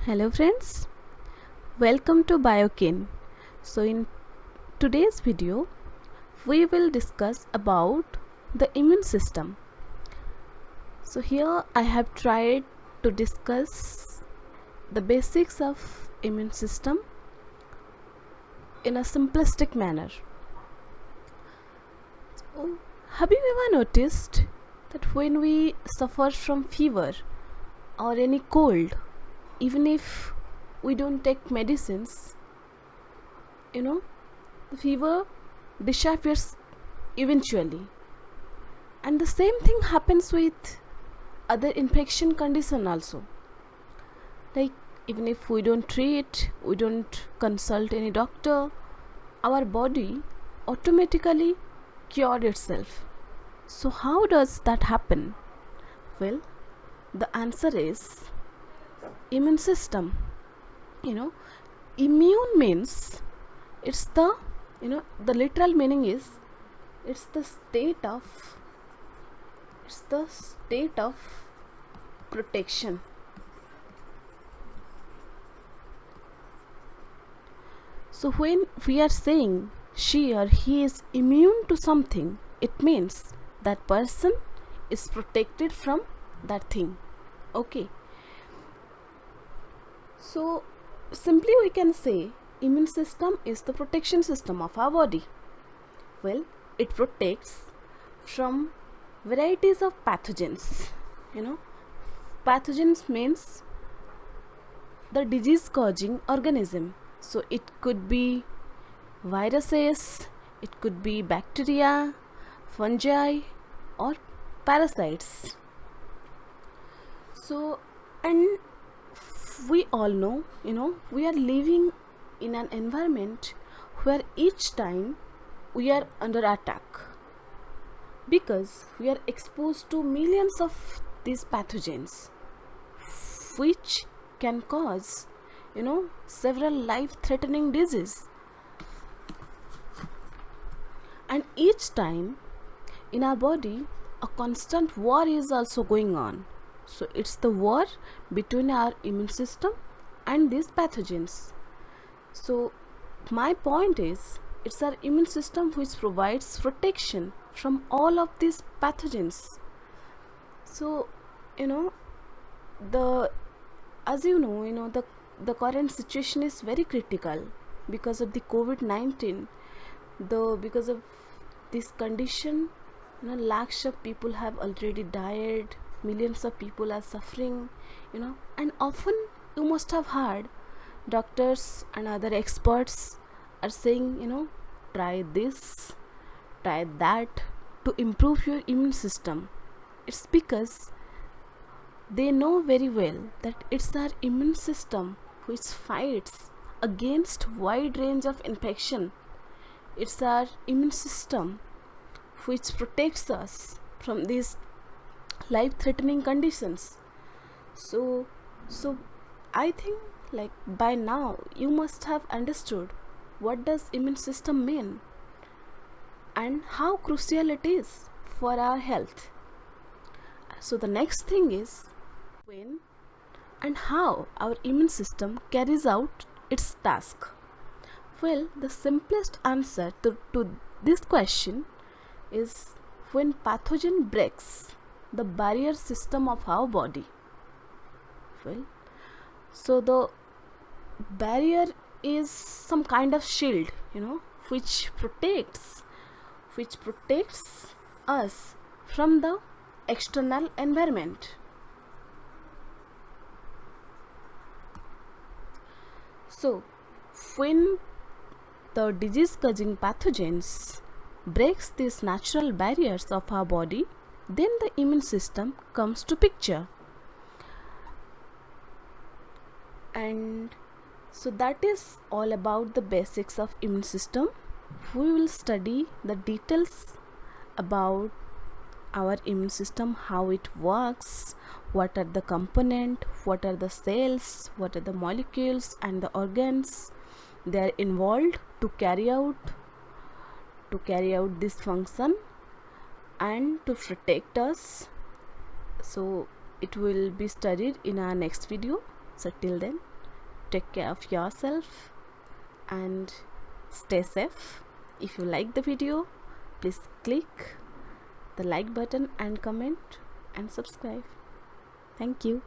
Hello friends, welcome to Biokin. So in today's video, we will discuss about the immune system. So here I have tried to discuss the basics of immune system in a simplistic manner. So, have you ever noticed that when we suffer from fever or any cold, even if we don't take medicines, the fever disappears eventually. And the same thing happens with other infection condition also. Like even if we don't treat, we don't consult any doctor, our body automatically cure itself. So how does that happen? Well, the answer is immune system. Immune means it's the literal meaning is it's the state of protection. So when we are saying she or he is immune to something, it means that person is protected from that thing. Okay, so simply we can say immune system is the protection system of our body. Well, it protects from varieties of pathogens. Pathogens means the disease causing organism. So it could be viruses, it could be bacteria, fungi, or parasites. So, and we all know, we are living in an environment where each time we are under attack because we are exposed to millions of these pathogens which can cause several life-threatening diseases. And each time in our body a constant war is also going on. So it's the war between our immune system and these pathogens. So my point is it's our immune system which provides protection from all of these pathogens. So the as the current situation is very critical because of the COVID-19. Because of this condition, lakhs of people have already died, millions of people are suffering, and often you must have heard doctors and other experts are saying, try this, try that to improve your immune system. It's because they know very well that it's our immune system which fights against wide range of infection. It's our immune system which protects us from these life-threatening conditions. So I think like by now you must have understood what does immune system mean and how crucial it is for our health. So the next thing is when and how our immune system carries out its task. Well, the simplest answer to this question is when pathogen breaks the barrier system of our body. Well, so the barrier is some kind of shield, which protects us from the external environment. So when the disease causing pathogens breaks these natural barriers of our body, then the immune system comes to picture. And so that is all about the basics of immune system. We will study the details about our immune system, how it works, what are the components, what are the cells, what are the molecules and the organs they are involved to carry out this function and to protect us. So it will be studied in our next video. So till then, take care of yourself and stay safe. If you like the video, please click the like button and comment and subscribe. Thank you.